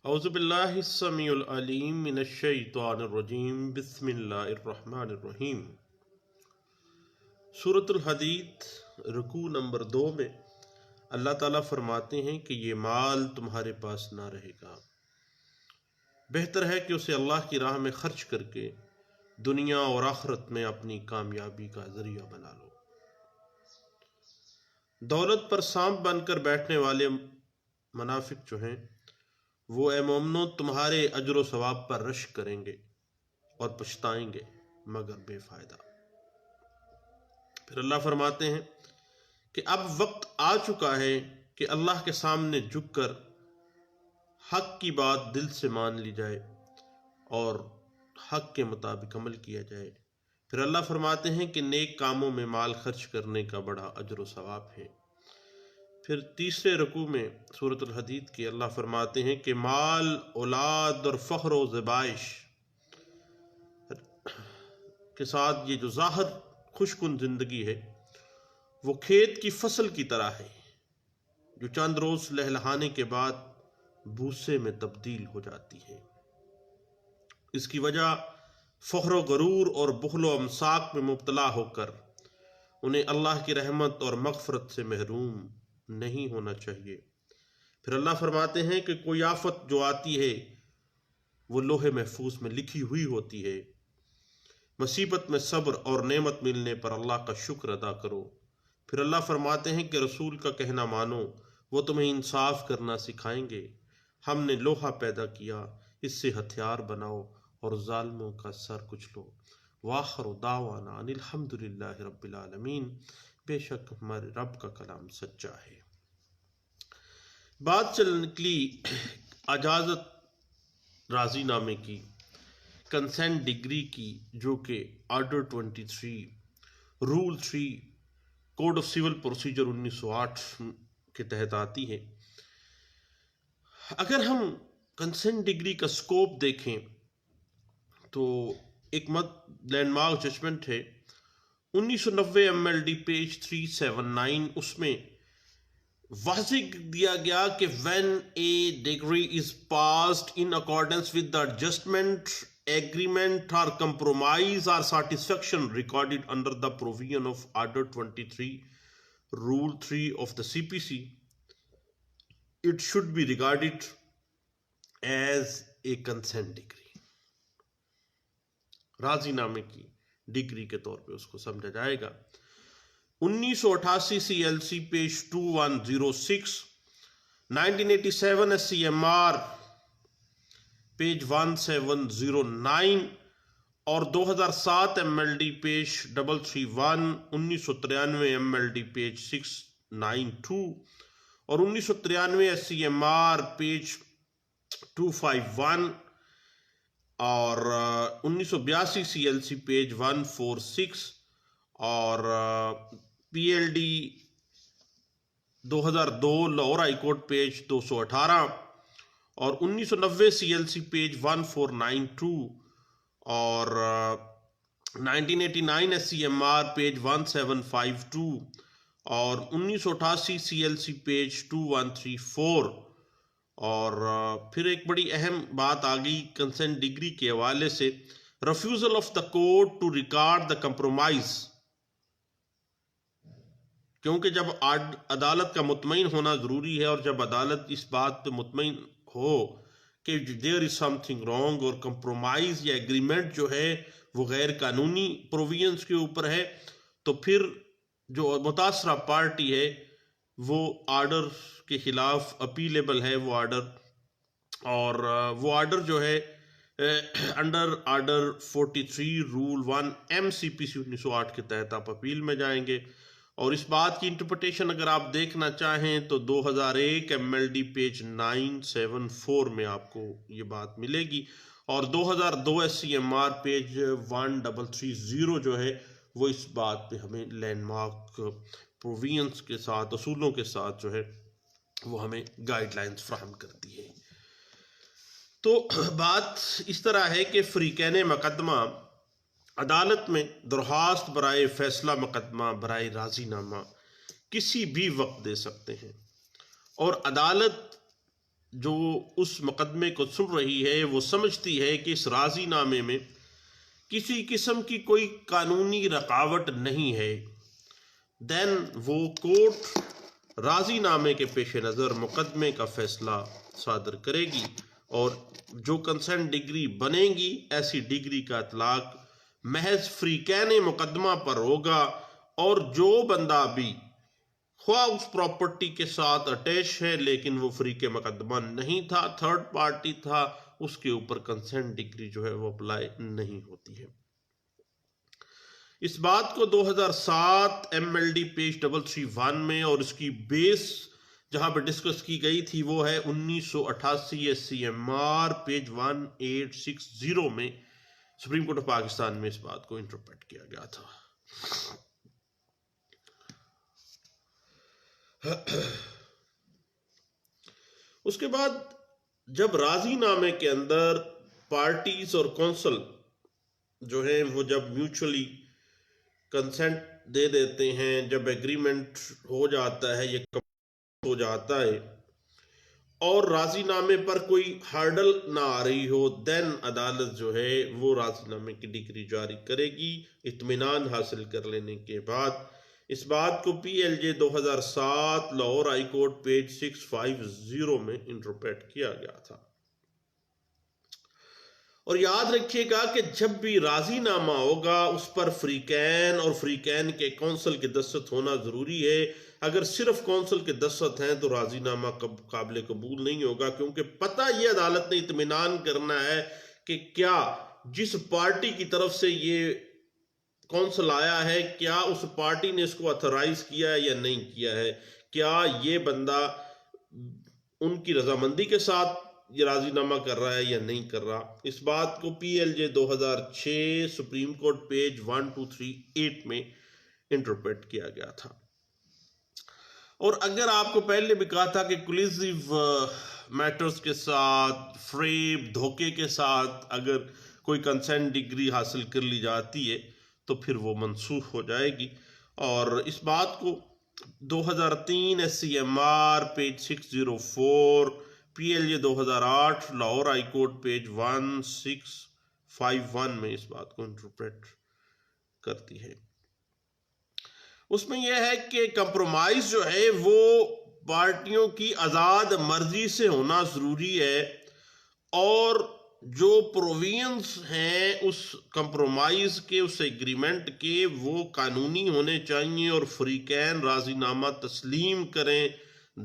اعوذ باللہ السمیع العلیم من الشیطان الرجیم بسم اللہ الرحمن الرحیم۔ سورۃ الحدید رکوع نمبر 2 میں اللہ تعالیٰ فرماتے ہیں کہ یہ مال تمہارے پاس نہ رہے گا، بہتر ہے کہ اسے اللہ کی راہ میں خرچ کر کے دنیا اور آخرت میں اپنی کامیابی کا ذریعہ بنا لو۔ دولت پر سانپ بن کر بیٹھنے والے منافق جو ہیں وہ اے مومنو تمہارے اجر و ثواب پر رشک کریں گے اور پچھتائیں گے مگر بے فائدہ۔ پھر اللہ فرماتے ہیں کہ اب وقت آ چکا ہے کہ اللہ کے سامنے جھک کر حق کی بات دل سے مان لی جائے اور حق کے مطابق عمل کیا جائے۔ پھر اللہ فرماتے ہیں کہ نیک کاموں میں مال خرچ کرنے کا بڑا اجر و ثواب ہے۔ پھر تیسرے رکوع میں سورۃ الحدید کے اللہ فرماتے ہیں کہ مال، اولاد اور فخر و زیبائش کے ساتھ یہ جو ظاہر خوشکن زندگی ہے وہ کھیت کی فصل کی طرح ہے جو چند روز لہلہانے کے بعد بھوسے میں تبدیل ہو جاتی ہے۔ اس کی وجہ فخر و غرور اور بخل و امساک میں مبتلا ہو کر انہیں اللہ کی رحمت اور مغفرت سے محروم نہیں ہونا چاہیے۔ پھر اللہ فرماتے ہیں کہ کوئی آفت جو آتی ہے وہ لوح محفوظ میں لکھی ہوئی ہوتی ہے۔ مصیبت میں صبر اور نعمت ملنے پر اللہ کا شکر ادا کرو۔ پھر اللہ فرماتے ہیں کہ رسول کا کہنا مانو، وہ تمہیں انصاف کرنا سکھائیں گے۔ ہم نے لوہا پیدا کیا، اس سے ہتھیار بناؤ اور ظالموں کا سر کچلو۔ وآخر دعوانا ان الحمد للہ رب العالمین۔ بے شک ہمارے رب کا کلام سچا ہے۔ بات چل نکلی اجازت راضی نامے کی، کنسینٹ ڈگری کی، جو کہ order 23 rule 3 code of civil procedure 1908 کے تحت آتی ہے۔ اگر ہم کنسینٹ ڈگری کا سکوپ دیکھیں تو ایک لینڈ مارک ججمنٹ ہے 1990 MLD پیج 379، اس میں واضح دیا گیا کہ when a degree is passed in accordance with the adjustment, agreement or compromise or satisfaction recorded under the provision of Order 23 Rule 3 of the CPC, it should be regarded as a consent degree۔ راضی نامے کی degree کے طور پہ اس کو سمجھا جائے گا۔ 1988 CLC page 2106، 1987 SCMR page 1709 اور 2007 MLD پیج 331، 1993 MLD پیج 692 اور 1993 SCMR پیج 251 اور 1982 CLC پیج 146 اور PLD 2002 Lahore high court page 218 اور 1990 CLC پیج 1492 اور 1989 SCMR پیج 1752 اور 1988 CLC پیج 2134۔ اور پھر ایک بڑی اہم بات آ گئی کنسینٹ ڈگری کے حوالے سے، refusal of the court to record the compromise, کیونکہ جب عدالت کا مطمئن ہونا ضروری ہے اور جب عدالت اس بات پہ مطمئن ہو کہ دیر از سم تھنگ رانگ اور کمپرومائز یا ایگریمنٹ جو ہے وہ غیر قانونی پروویژنس کے اوپر ہے، تو پھر جو متاثرہ پارٹی ہے وہ آرڈر کے خلاف اپیلیبل ہے وہ آرڈر، اور وہ آرڈر جو ہے انڈر آرڈر 43 رول 1 MCPC 1908 کے تحت آپ اپیل میں جائیں گے۔ اور اس بات کی انٹرپریٹیشن اگر آپ دیکھنا چاہیں تو 2001 MLD پیج 974 میں آپ کو یہ بات ملے گی، اور 2002 SCMR پیج 1330 جو ہے وہ اس بات پہ ہمیں لینڈ مارک پروویژنس کے ساتھ، اصولوں کے ساتھ جو ہے وہ ہمیں گائیڈ لائنز فراہم کرتی ہے۔ تو بات اس طرح ہے کہ فریقین مقدمہ عدالت میں درخواست برائے فیصلہ مقدمہ برائے راضی نامہ کسی بھی وقت دے سکتے ہیں، اور عدالت جو اس مقدمے کو سن رہی ہے وہ سمجھتی ہے کہ اس راضی نامے میں کسی قسم کی کوئی قانونی رکاوٹ نہیں ہے، دین وہ کورٹ راضی نامے کے پیش نظر مقدمے کا فیصلہ صادر کرے گی، اور جو کنسنٹ ڈگری بنے گی ایسی ڈگری کا اطلاق محض فریقین مقدمہ پر ہوگا، اور جو بندہ بھی خواہ اس پراپرٹی کے ساتھ اٹیچ ہے لیکن وہ فریق مقدمہ نہیں تھا، تھرڈ پارٹی تھا، اس کے اوپر کنسنٹ ڈگری جو ہے وہ اپلائی نہیں ہوتی ہے۔ اس بات کو 2007 ایم ایل ڈی پیج 331 میں، اور اس کی بیس جہاں پہ ڈسکس کی گئی تھی وہ ہے 1988 S C M R page 1860 میں، سپریم کورٹ آف پاکستان میں اس بات کو انٹرپریٹ کیا گیا تھا۔ اس کے بعد جب راضی نامے کے اندر پارٹیز اور کونسل جو ہیں وہ جب میوچولی کنسنٹ دے دیتے ہیں، جب ایگریمنٹ ہو جاتا ہے، یہ ہو جاتا ہے اور راضی نامے پر کوئی ہارڈل نہ آ رہی ہو، دین عدالت جو ہے وہ راضی نامے کی ڈگری جاری کرے گی اطمینان حاصل کر لینے کے بعد۔ اس بات کو پی ایل جے 2007 لاہور ہائی کورٹ پیج 650 میں انٹرپریٹ کیا گیا تھا۔ اور یاد رکھیے گا کہ جب بھی راضی نامہ ہوگا اس پر فریقین اور فریقین کے کونسل کے دستخط ہونا ضروری ہے۔ اگر صرف کونسل کے دستخط ہیں تو راضی نامہ قابل قبول نہیں ہوگا، کیونکہ پتہ یہ عدالت نے اطمینان کرنا ہے کہ کیا جس پارٹی کی طرف سے یہ کونسل آیا ہے کیا اس پارٹی نے اس کو اتھرائز کیا ہے یا نہیں کیا ہے، کیا یہ بندہ ان کی رضامندی کے ساتھ یہ راضی نامہ کر رہا ہے یا نہیں کر رہا۔ اس بات کو پی ایل جے 2006 سپریم کورٹ پیج 1238 میں انٹرپریٹ کیا گیا تھا۔ اور اگر آپ کو پہلے بھی کہا تھا کہ کولیزیو میٹرز کے ساتھ، فریب، دھوکے کے ساتھ اگر کوئی کنسنٹ ڈگری حاصل کر لی جاتی ہے تو پھر وہ منسوخ ہو جائے گی، اور اس بات کو 2003 S C M R page 604، P L J 2008 Lahore high court page 1651 میں اس بات کو انٹرپریٹ کرتی ہے۔ اس میں یہ ہے کہ کمپرومائز جو ہے وہ پارٹیوں کی آزاد مرضی سے ہونا ضروری ہے، اور جو پروویژنز ہیں اس کمپرومائز کے، اس ایگریمنٹ کے، وہ قانونی ہونے چاہیے اور فریقین راضی نامہ تسلیم کریں،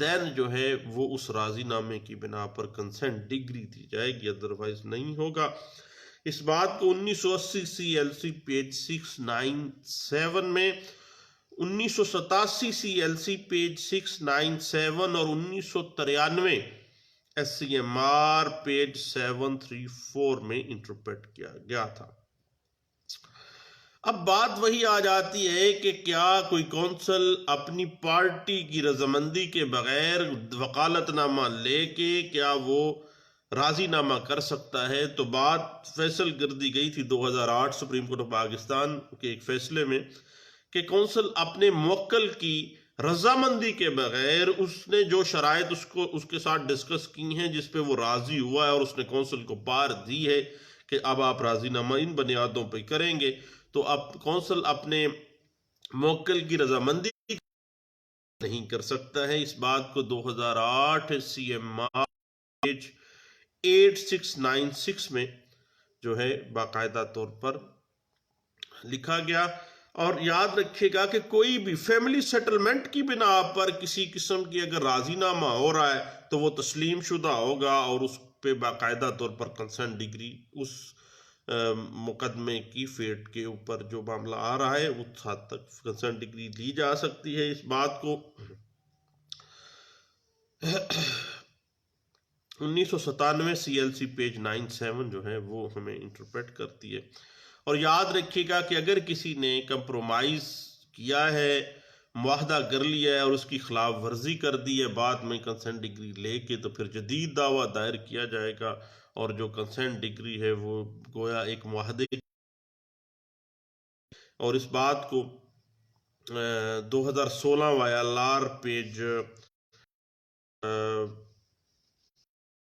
دین جو ہے وہ اس راضی نامے کی بنا پر کنسنٹ ڈگری دی جائے گی، ادروائز نہیں ہوگا۔ اس بات کو 1980 سی ایل سی پیج 697 میں، 1987 سی ایل سی پیج 697 اور 1993 S C M R page 734 میں انٹرپریٹ کیا گیا تھا۔ اب بات وہی آ جاتی ہے کہ کیا کوئی کونسل اپنی پارٹی کی رضامندی کے بغیر وکالت نامہ لے کے کیا وہ راضی نامہ کر سکتا ہے؟ تو بات فیصل کر دی گئی تھی 2008 سپریم کورٹ آف پاکستان کے ایک فیصلے میں کہ کونسل اپنے موکل کی رضامندی کے بغیر، اس نے جو شرائط اس کے ساتھ ڈسکس کی ہیں جس پہ وہ راضی ہوا ہے اور اس نے کونسل کو پار دی ہے کہ اب آپ راضی نامہ ان بنیادوں پہ کریں گے، تو اب کونسل اپنے موکل کی رضامندی نہیں کر سکتا ہے۔ اس بات کو 2008 سی ایم آر پیج 8696 میں جو ہے باقاعدہ طور پر لکھا گیا۔ اور یاد رکھیے گا کہ کوئی بھی فیملی سیٹلمنٹ کی بنا پر کسی قسم کی اگر راضی نامہ ہو رہا ہے تو وہ تسلیم شدہ ہوگا، اور اس پہ باقاعدہ طور پر کنسنٹ ڈگری اس مقدمے کی فیٹ کے اوپر جو معاملہ آ رہا ہے اس حد تک کنسنٹ ڈگری لی جا سکتی ہے۔ اس بات کو 1997 سی ایل سی پیج 97 جو ہے وہ ہمیں انٹرپریٹ کرتی ہے۔ اور یاد رکھیے گا کہ اگر کسی نے کمپرومائز کیا ہے، معاہدہ کر لیا ہے اور اس کی خلاف ورزی کر دی ہے بعد میں کنسنٹ ڈگری لے کے، تو پھر جدید دعویٰ دائر کیا جائے گا، اور جو کنسنٹ ڈگری ہے وہ گویا ایک معاہدے، اور اس بات کو 2016 وائلار page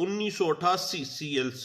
1988 CLC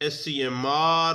SCMR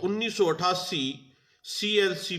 1988 CLC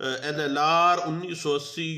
NLR 1980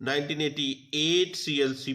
1988 CLC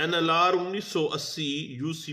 NLR 1980 UC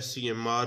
SCMR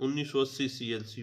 1980 CLC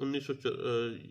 1900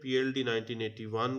PLD 1981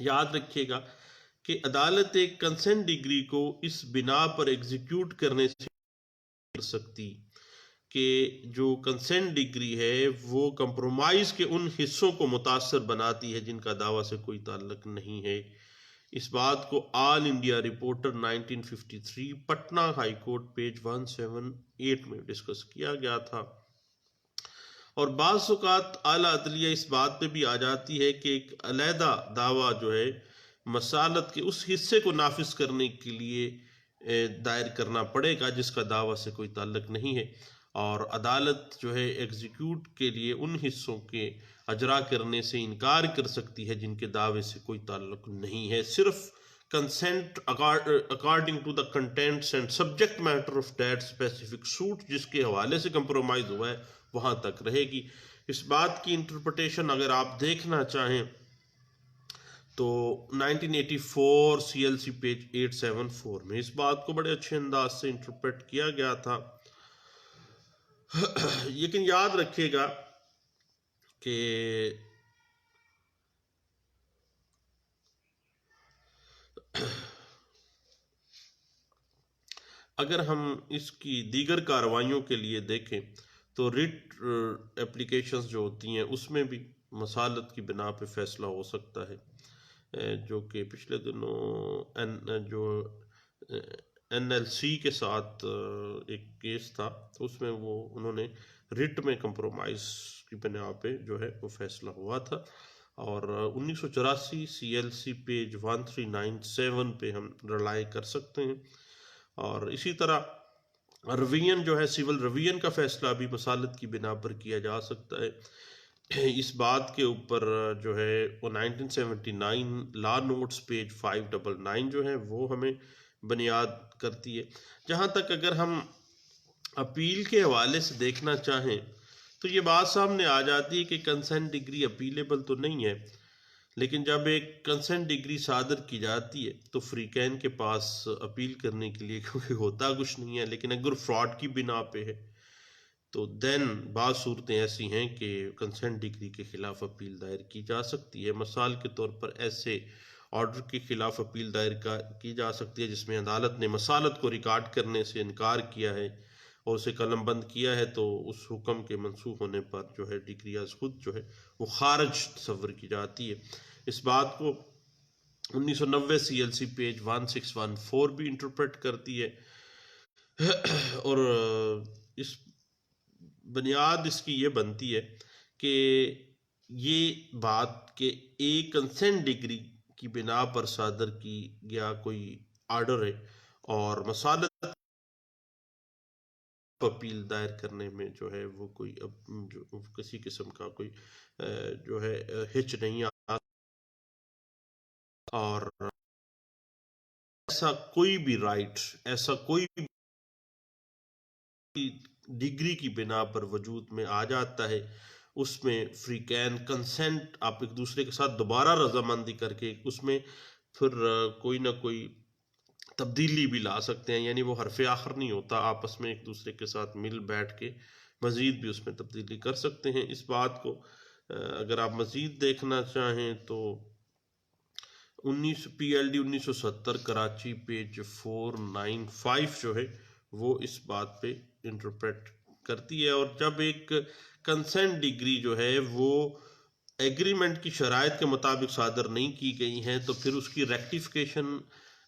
یاد رکھیے گا کہ عدالت ایک کنسنٹ ڈگری کو اس بنا پر ایگزیکیوٹ کرنے سے کر سکتی کہ جو کنسنٹ ڈگری ہے وہ کمپرومائز کے ان حصوں کو متاثر بناتی ہے جن کا دعویٰ سے کوئی تعلق نہیں ہے۔ اس بات کو All India Reporter 1953 Patna high court page 178 میں ڈسکس کیا گیا تھا۔ اور بعض اوقات اعلیٰ عدلیہ اس بات پہ بھی آ جاتی ہے کہ ایک علیحدہ دعویٰ جو ہے مسالت کے اس حصے کو نافذ کرنے کے لیے دائر کرنا پڑے گا جس کا دعویٰ سے کوئی تعلق نہیں ہے، اور عدالت جو ہے ایگزیکیوٹ کے لیے ان حصوں کے اجرا کرنے سے انکار کر سکتی ہے جن کے دعوے سے کوئی تعلق نہیں ہے۔ صرف consent according to the contents and subject matter of that specific suit جس کے حوالے سے کمپرومائز ہوا ہے وہاں تک رہے گی۔ اس بات کی انٹرپریٹیشن اگر آپ دیکھنا چاہیں تو 1984 CLC پیج 874 میں اس بات کو بڑے اچھے انداز سے انٹرپریٹ کیا گیا تھا۔ لیکن یاد رکھیے گا کہ اگر ہم اس کی دیگر کارروائیوں کے لیے دیکھیں تو ریٹ اپلیکیشنز جو ہوتی ہیں اس میں بھی مسالت کی بنا پہ فیصلہ ہو سکتا ہے، جو کہ پچھلے دنوں جو NLC کے ساتھ ایک کیس تھا تو اس میں انہوں نے ریٹ میں کمپرومائز کی بنا پہ جو ہے وہ فیصلہ ہوا تھا، اور 1984 CLC پیج 1397 پہ ہم رلائے کر سکتے ہیں۔ اور اسی طرح روین جو ہے سول روین کا فیصلہ بھی مسالت کی بنا پر کیا جا سکتا ہے۔ اس بات کے اوپر جو ہے وہ 1979 لا نوٹس پیج 599 جو ہے وہ ہمیں بنیاد کرتی ہے۔ جہاں تک اگر ہم اپیل کے حوالے سے دیکھنا چاہیں تو یہ بات سامنے آ جاتی ہے کہ کنسنٹ ڈگری اپیلیبل تو نہیں ہے، لیکن جب ایک کنسنٹ ڈگری صادر کی جاتی ہے تو فریقین کے پاس اپیل کرنے کے لیے کیونکہ ہوتا کچھ نہیں ہے، لیکن اگر فراڈ کی بنا پہ ہے تو دین بعض صورتیں ایسی ہیں کہ کنسنٹ ڈگری کے خلاف اپیل دائر کی جا سکتی ہے۔ مثال کے طور پر ایسے آرڈر کے خلاف اپیل دائر کی جا سکتی ہے جس میں عدالت نے مسالت کو ریکارڈ کرنے سے انکار کیا ہے اور اسے قلم بند کیا ہے، تو اس حکم کے منسوخ ہونے پر جو ہے ڈگری از خود جو ہے وہ خارج تصور کی جاتی ہے۔ اس بات کو 1990 CLC پیج 1614 بھی انٹرپریٹ کرتی ہے، اور اس بنیاد اس کی یہ بنتی ہے کہ یہ بات کہ ایک کنسنٹ ڈگری کی بنا پر صادر کی گیا کوئی آرڈر ہے اور مسالت اپیل دائر کرنے میں جو ہے وہ کوئی جو کسی قسم کا کوئی جو ہے ہچ نہیں آتا، اور ایسا کوئی بھی رائٹ، ایسا کوئی بھی ڈگری کی بنا پر وجود میں آ جاتا ہے، اس میں فریقین کنسنٹ آپ ایک دوسرے کے ساتھ دوبارہ رضامندی کر کے اس میں پھر کوئی نہ کوئی تبدیلی بھی لا سکتے ہیں، یعنی وہ حرف آخر نہیں ہوتا، آپس میں ایک دوسرے کے ساتھ مل بیٹھ کے مزید بھی اس میں تبدیلی کر سکتے ہیں۔ اس بات کو اگر آپ مزید دیکھنا چاہیں تو PLD 1970 کراچی پیج 495 جو ہے وہ اس بات پہ انٹرپریٹ کرتی ہے، اور جب ایک کنسنٹ ڈگری جو ہے وہ ایگریمنٹ کی شرائط کے مطابق صادر نہیں کی گئی ہیں تو پھر اس کی rectification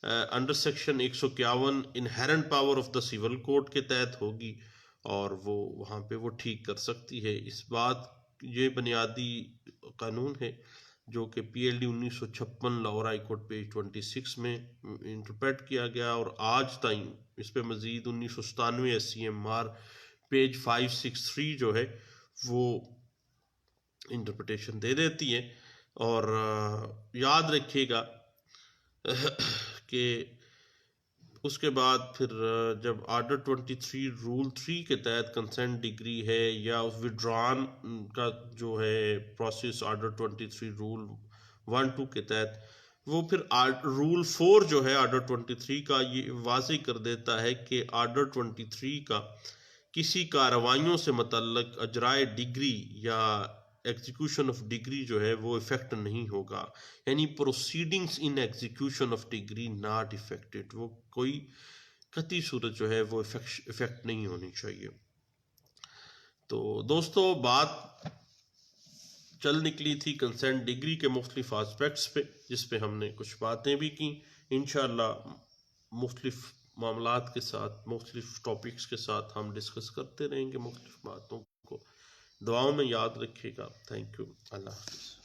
under section 151 inherent power of the civil code کے تحت ہوگی، اور وہ وہاں پہ وہ ٹھیک کر سکتی ہے۔ اس بات یہ بنیادی قانون ہے جو کہ PLD 1956 Lahore high court page 26 میں انٹرپریٹ کیا گیا، اور آج تائیں اس پہ مزید 1997 SCMR پیج 563 جو ہے وہ انٹرپریٹیشن دے دیتی ہے۔ اور یاد رکھیے گا کہ اس کے بعد پھر جب آرڈر 23 رول 3 کے تحت کنسنٹ ڈگری ہے یا وڈران کا جو ہے پروسیس آرڈر 23 رول 1-2 کے تحت، وہ پھر رول 4 جو ہے آرڈر 23 کا یہ واضح کر دیتا ہے کہ آرڈر 23 کا کسی کارروائیوں سے متعلق اجرائے ڈگری یا ایگزیکیوشن آف ڈگری جو ہے وہ افیکٹ نہیں ہوگا، یعنی proceedings in execution of degree not affected, وہ کوئی قطعی صورت جو ہے وہ افیکٹ نہیں ہونی چاہیے۔ تو دوستو بات چل نکلی تھی کنسینٹ ڈگری کے مختلف آسپیکٹس پہ، جس پہ ہم نے کچھ باتیں بھی کی۔ انشاءاللہ مختلف معاملات کے ساتھ، مختلف ٹاپکس کے ساتھ ہم ڈسکس کرتے رہیں گے مختلف باتوں کو۔ دعاؤں میں یاد رکھے گا۔ تھینک یو، اللہ حافظ۔